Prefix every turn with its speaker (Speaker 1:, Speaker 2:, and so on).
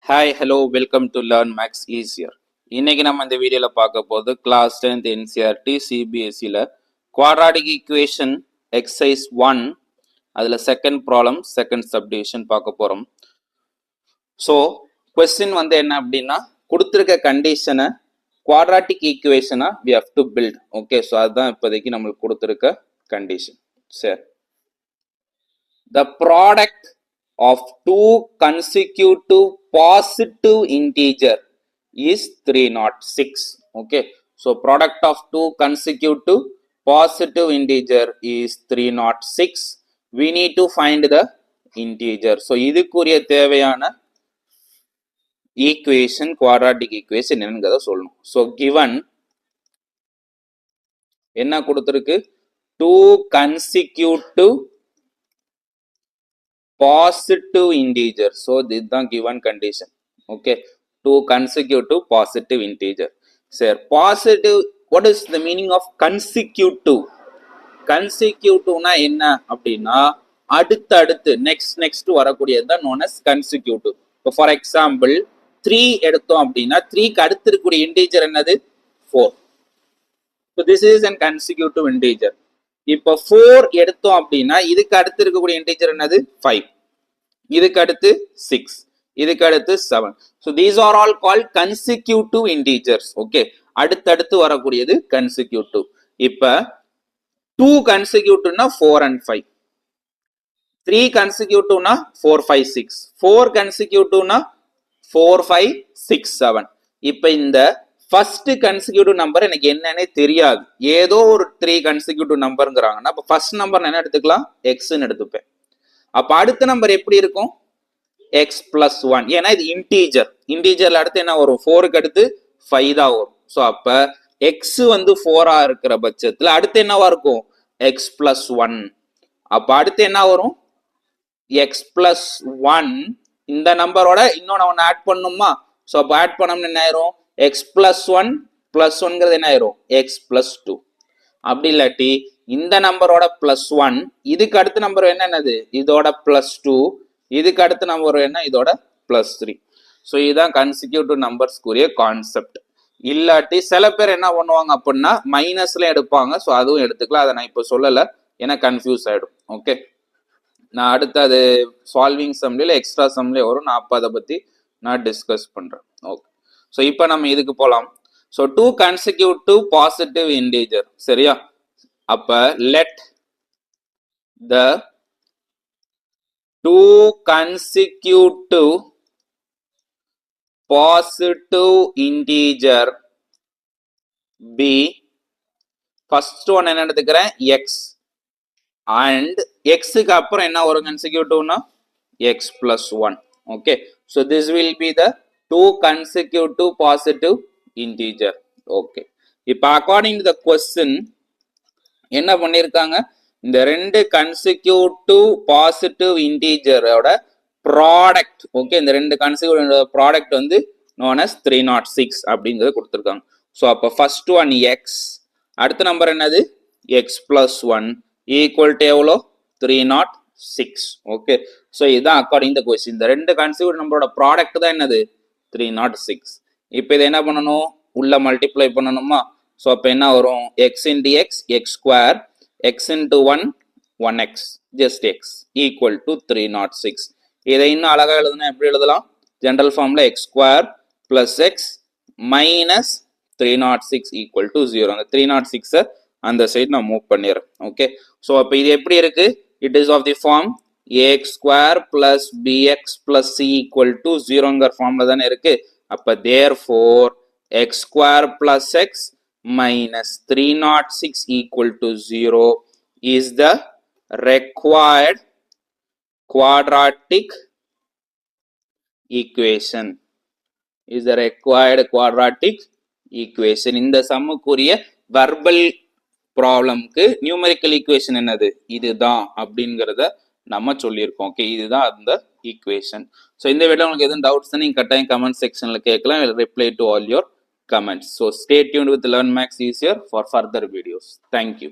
Speaker 1: Hi hello welcome to learn maths easier. இன்னைக்கு நம்ம இந்த வீடியோவில் பார்க்க போது கிளாஸ் 10th என்சிஆர்டி சிபிஎஸ்சியில் குவாட்ராட்டிக் ஈக்குவேஷன் எக்ஸசைஸ் 1 அதில் செகண்ட் ப்ராப்ளம் செகண்ட் சப்டிவிஷன் பார்க்க போகிறோம். ஸோ கொஸ்டின் என்ன அப்படின்னா, கொடுத்துருக்க கண்டிஷனை குவாட்ராட்டிக் ஈக்குவேஷனாக we have to build. Okay, so அதுதான் இப்போதைக்கு நம்மளுக்கு கொடுத்துருக்க கண்டிஷன். சரி, the product of two consecutive positive integer is 306. Okay, so product of two consecutive positive integer is 306. We need to find the integer. So இதுக்குரிய தேவையான equation quadratic equation என்னங்கறத சொல்லணும். So given என்ன கொடுத்திருக்கு, two consecutive positive integer. So this is the given condition. Okay, two consecutive positive integer. Sir, positive, what is the meaning of consecutive? Consecutive na enna அப்படினா அடுத்து next வரக்கூடியது தான் known as consecutive. So for example 3 எடுத்தோம் அப்படினா 3 க்கு அடுத்து இருக்கக்கூடிய integer என்னது 4. So this is an consecutive integer. இப்போ 4 எடுத்தோம் அப்படின்னா இதுக்கு அடுத்து இருக்கக்கூடிய இன்டிஜர் என்னது 5, இதுக்கு அடுத்து 6, இதுக்கு அடுத்து 7. So these are all called consecutive integers. Okay, அடுத்து வரக்கூடியது consecutive. இப்போ 2 consecutive னா 4 and 5, 3 consecutive னா 4 5 6, 4 consecutive னா 4 5 6 7. இப்போ இந்த ஃபர்ஸ்ட் கன்சிக்யூட்டிவ் நம்பர் எனக்கு என்னன்னே தெரியாது, ஏதோ ஒரு 3 கன்சிக்யூட்டிவ் நம்பர்ங்கிறாங்கன்னா அப்போ ஃபர்ஸ்ட் நம்பர் என்ன எடுத்துக்கலாம், எக்ஸ்ன்னு எடுத்துப்பேன். அப்போ அடுத்த நம்பர் எப்படி இருக்கும், எக்ஸ் பிளஸ் 1. ஏன்னா இது இன்டீஜர்ல அடுத்து என்ன வரும், 4க்கு அடுத்து 5 தான் வரும். ஸோ அப்போ எக்ஸ் 4ஆ இருக்கிற பட்சத்தில் அடுத்து என்னவா இருக்கும், எக்ஸ் பிளஸ் 1. அப்போ அடுத்து என்ன வரும், எக்ஸ் பிளஸ் 1. இந்த நம்பரோட இன்னொன்று ஒன்று ஆட் பண்ணுமா, ஸோ அப்போ ஆட் பண்ணோம்னு என்ன ஆயிரும், x plus 1 plus 1 என்ன ஆயிரும், x plus 2. அப்படி இல்லாட்டி இந்த நம்பரோட plus 1, இதுக்கு அடுத்த நம்பர் என்னது, இதோட plus 2, இதுக்கு அடுத்த நம்பர் என்ன, இதோட plus 3. ஸோ இதுதான் கன்சிக்யூட்டிவ் நம்பர்ஸ் கூறிய கான்செப்ட். இல்லாட்டி சில பேர் என்ன பண்ணுவாங்க அப்படின்னா மைனஸ்ல எடுப்பாங்க. ஸோ அதுவும் எடுத்துக்கலாம், அதை நான் இப்போ சொல்லலை ஏன்னா கன்ஃபியூஸ் ஆகிடும். ஓகே, நான் அடுத்து அது சால்விங் சம்ல எக்ஸ்ட்ரா சம்ல வரும், நான் அப்போ அதை பற்றி நான் டிஸ்கஸ் பண்ணுறேன். ஓகே, ஸோ இப்போ நம்ம இதுக்கு போகலாம். So 2 consecutive positive integer. சரியா, அப்போ let the 2 consecutive positive integer be, first one என்ன எடுத்துக்கிறேன், எக்ஸ், அண்ட் எக்ஸுக்கு அப்புறம் என்ன வரும் கன்சிக்யூட்டிவ்னா x plus 1. Okay, so this will be the 2 consecutive positive integer. Okay, இப்போ according to the question என்ன பண்ணிருக்காங்க, இந்த ரெண்டு consecutive positive integer ஓட ப்ராடக்ட். ஓகே, இந்த ரெண்டு consecutive ப்ராடக்ட் known as 306 அப்படிங்கறது கொடுத்திருக்காங்க. ஸோ அப்போ ஃபர்ஸ்ட் ஒன் எக்ஸ், அடுத்த நம்பர் என்னது எக்ஸ் பிளஸ் 1 ஈக்குவல் டு எவ்வளோ 306. ஓகே, ஸோ இதுதான் அக்கார்டிங் த கொஸ்டின். இந்த ரெண்டு consecutive நம்பரோட ப்ராடக்ட் தான் என்னது 306. இப்போ இதை என்ன பண்ணணும், உள்ள மல்டிப்ளை பண்ணணுமா. ஸோ அப்போ என்ன வரும், X into X X square, X into 1 1x, just X equal to 306. இதை இன்னும் அழகாக எழுதுனா எப்படி எழுதலாம், ஜென்ரல் ஃபார்ம்ல X square plus X minus 306 equal to 0. அந்த 306 அந்த சைடு நான் மூவ் பண்ணிடுறேன். ஓகே, ஸோ அப்போ இது எப்படி இருக்கு, it is of the form ax square plus bx plus c equal to 0ங்கிற ஃபார்ம்ல தானே இருக்கு. அப்ப therefore x square plus x minus 306 equal to 0 is the required quadratic equation. Is the required quadratic equation. இந்த சம்முக்குரிய verbal ப்ராப்ளம்க்கு numerical equation என்னது, இதுதான் அப்படிங்கிறத நம்ம சொல்லியிருக்கோம். ஓகே, இதுதான் அந்த ஈக்குவேஷன். ஸோ இந்த வீடியோ உங்களுக்கு எதுவும் டவுட்ஸ் நீங்கள் கட்டாயம் கமெண்ட் செக்ஷனில் கேட்கலாம். Reply to all your comments. So stay tuned with learn maths easier for further videos. Thank you.